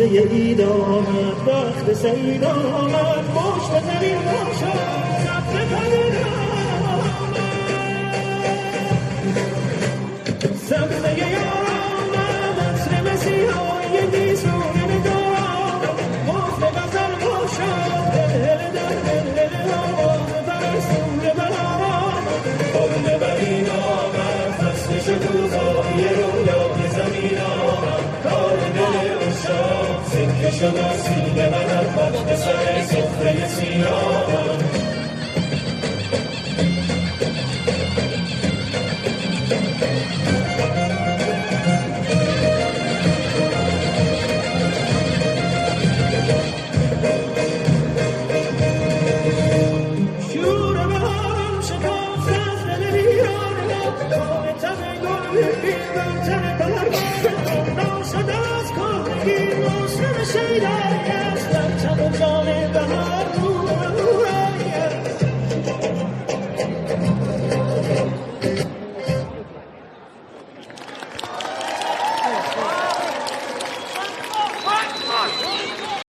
روزه عید آمد وقت سعید آمد پشت بزنیم باشد سبت پدید آمد سبزه یار آمد عصر مسیحای گیسون نگاه آمد مفت غزل باشد دل در دل آواز پرستور بهار آمد برین آمد فصل شکوفایی رویای زمین آمد کار دل عشاق سکه شد و سینه مدد وقت سر سفره سیاه شده از کارگی موسم شیدایی